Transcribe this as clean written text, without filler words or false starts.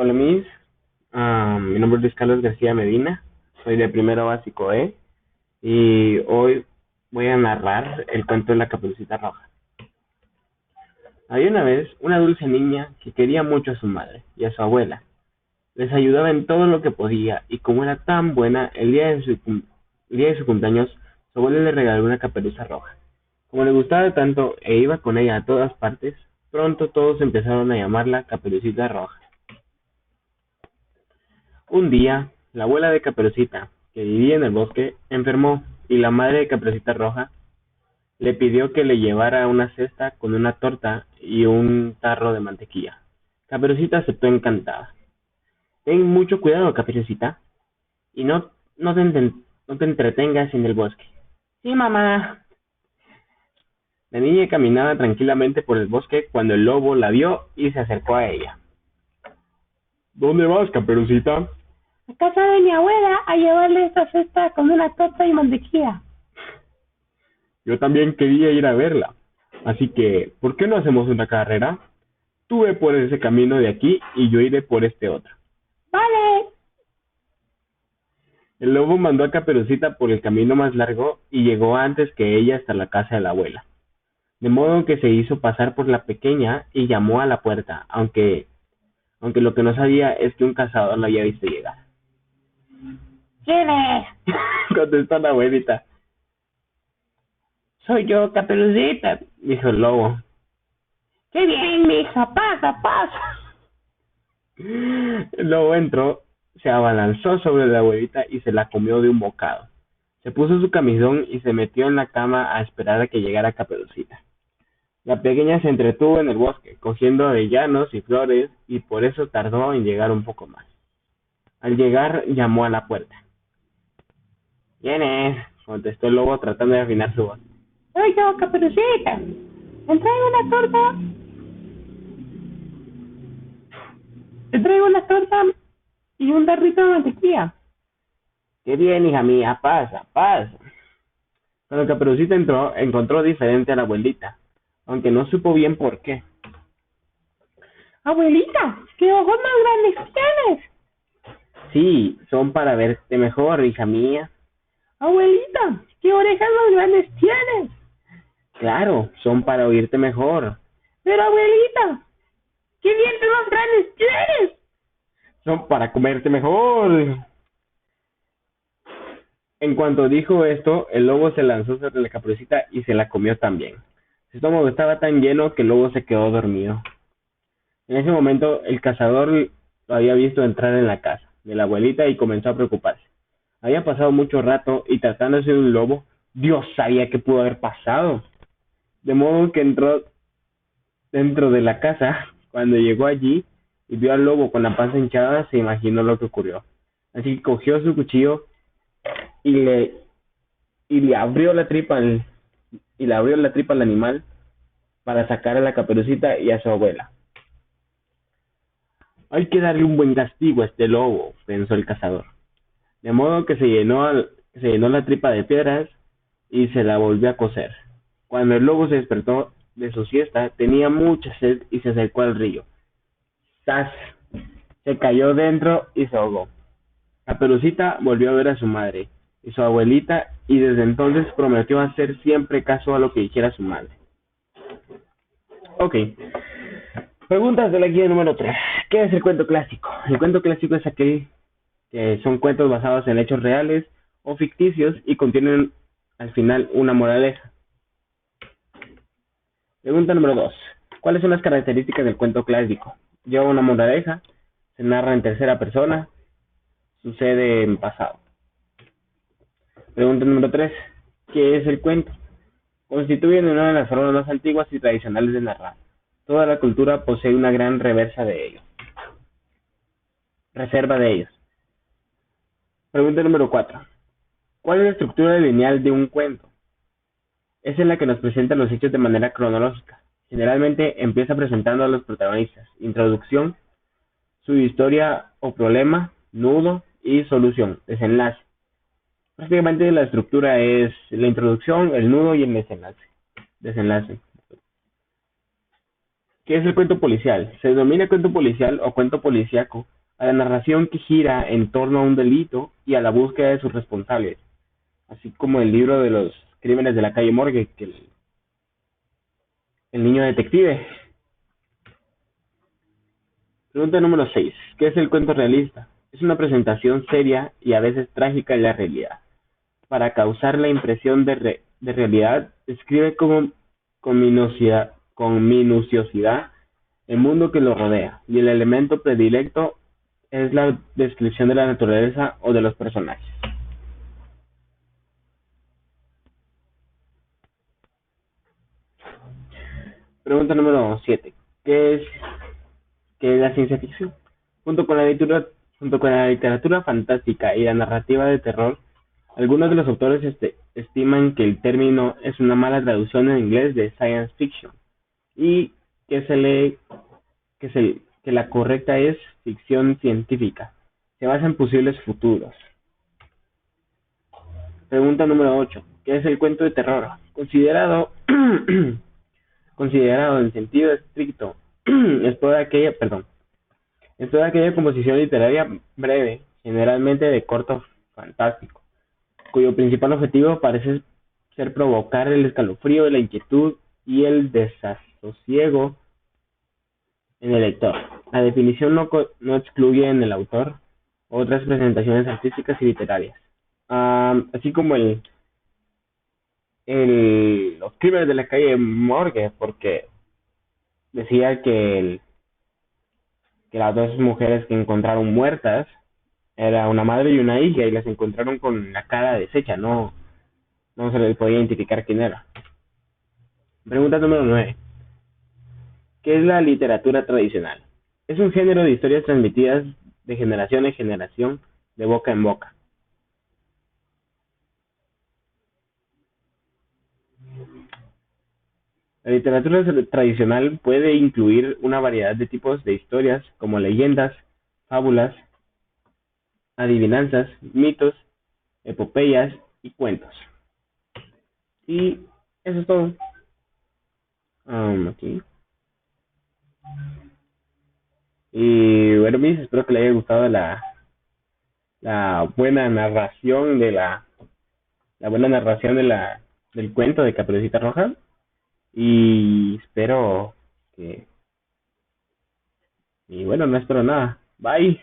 Hola, Miss. Mi nombre es Luis Carlos García Medina. Soy de primero básico E. Y hoy voy a narrar el cuento de la Caperucita Roja. Había una vez una dulce niña que quería mucho a su madre y a su abuela. Les ayudaba en todo lo que podía y como era tan buena, el día de su cumpleaños, su abuela le regaló una caperuza roja. Como le gustaba tanto e iba con ella a todas partes, pronto todos empezaron a llamarla Caperucita Roja. Un día, la abuela de Caperucita, que vivía en el bosque, enfermó y la madre de Caperucita Roja le pidió que le llevara una cesta con una torta y un tarro de mantequilla. Caperucita aceptó encantada. Ten mucho cuidado, Caperucita, y no te entretengas en el bosque. Sí, mamá. La niña caminaba tranquilamente por el bosque cuando el lobo la vio y se acercó a ella. ¿Dónde vas, Caperucita? A casa de mi abuela a llevarle esta cesta con una torta y mantequilla. Yo también quería ir a verla. Así que, ¿por qué no hacemos una carrera? Tú ve por ese camino de aquí y yo iré por este otro. Vale. El lobo mandó a Caperucita por el camino más largo y llegó antes que ella hasta la casa de la abuela. De modo que se hizo pasar por la pequeña y llamó a la puerta, aunque lo que no sabía es que un cazador la había visto llegar. ¿Quién es? Contestó la abuelita. Soy yo, Caperucita. Dijo el lobo. Qué bien, mija. Pasa, pasa. El lobo entró, se abalanzó sobre la abuelita y se la comió de un bocado. Se puso su camisón y se metió en la cama a esperar a que llegara Caperucita. La pequeña se entretuvo en el bosque, cogiendo avellanos y flores, y por eso tardó en llegar un poco más. Al llegar, llamó a la puerta. ¿Quién es? Contestó el lobo tratando de afinar su voz. Soy yo, Caperucita. ¿Me traigo una torta? Te traigo una torta y un tarrito de mantequilla. ¡Qué bien, hija mía! Pasa, pasa. Cuando Caperucita entró, encontró diferente a la abuelita, aunque no supo bien por qué. Abuelita, ¿qué ojos más grandes tienes? Sí, son para verte mejor, hija mía. Abuelita, ¿qué orejas más grandes tienes? Claro, son para oírte mejor. Pero abuelita, ¿qué dientes más grandes tienes? Son para comerte mejor. En cuanto dijo esto, el lobo se lanzó sobre la Caperucita y se la comió también. Su estómago estaba tan lleno que el lobo se quedó dormido. En ese momento, el cazador lo había visto entrar en la casa de la abuelita y comenzó a preocuparse. Había pasado mucho rato y tratándose de un lobo, Dios sabía qué pudo haber pasado. De modo que entró dentro de la casa. Cuando llegó allí y vio al lobo con la panza hinchada, se imaginó lo que ocurrió. Así que cogió su cuchillo y le abrió la tripa al animal para sacar a la Caperucita y a su abuela. Hay que darle un buen castigo a este lobo, pensó el cazador. De modo que se llenó la tripa de piedras y se la volvió a coser. Cuando el lobo se despertó de su siesta, tenía mucha sed y se acercó al río. ¡Zas! Se cayó dentro y se ahogó. Caperucita volvió a ver a su madre y su abuelita y desde entonces prometió hacer siempre caso a lo que dijera su madre. Ok. Preguntas de la guía número 3. ¿Qué es el cuento clásico? El cuento clásico es aquel que son cuentos basados en hechos reales o ficticios y contienen al final una moraleja. Pregunta número 2. ¿Cuáles son las características del cuento clásico? Lleva una moraleja, se narra en tercera persona, sucede en pasado. Pregunta número 3. ¿Qué es el cuento? Constituyen una de las formas más antiguas y tradicionales de narrar. Toda la cultura posee una gran reserva de ellos. Pregunta número 4. ¿Cuál es la estructura lineal de un cuento? Es en la que nos presenta los hechos de manera cronológica. Generalmente empieza presentando a los protagonistas, introducción, su historia o problema, nudo y solución, desenlace. Prácticamente la estructura es la introducción, el nudo y el desenlace. Ok. ¿Qué es el cuento policial? Se denomina cuento policial o cuento policíaco a la narración que gira en torno a un delito y a la búsqueda de sus responsables, así como el libro de los crímenes de la calle Morgue, que el niño detective. Pregunta número 6. ¿Qué es el cuento realista? Es una presentación seria y a veces trágica de la realidad. Para causar la impresión de realidad, describe con minuciosidad el mundo que lo rodea, y el elemento predilecto es la descripción de la naturaleza o de los personajes. Pregunta número 7. ¿Qué es, ¿Qué es la ciencia ficción? Junto con junto con la literatura fantástica y la narrativa de terror, algunos de los autores estiman que el término es una mala traducción en inglés de science fiction y que se lee que la correcta es ficción científica. Se basa en posibles futuros. Pregunta número 8. ¿Qué es el cuento de terror? Considerado en sentido estricto, es toda aquella composición literaria breve, generalmente de corto fantástico, cuyo principal objetivo parece ser provocar el escalofrío, la inquietud y el desasosiego en el lector. La definición no excluye en el autor otras presentaciones artísticas y literarias, así como los crímenes de la calle Morgue, porque decía que las dos mujeres que encontraron muertas era una madre y una hija y las encontraron con la cara deshecha, no se les podía identificar quién era. Pregunta número 9. ¿Qué es la literatura tradicional? Es un género de historias transmitidas de generación en generación, de boca en boca. La literatura tradicional puede incluir una variedad de tipos de historias como leyendas, fábulas, adivinanzas, mitos, epopeyas y cuentos. Y eso es todo. Aquí. Y bueno, mis, espero que le haya gustado la buena narración la buena narración del cuento de Caperucita Roja. Y espero que... Y bueno, no espero nada. Bye.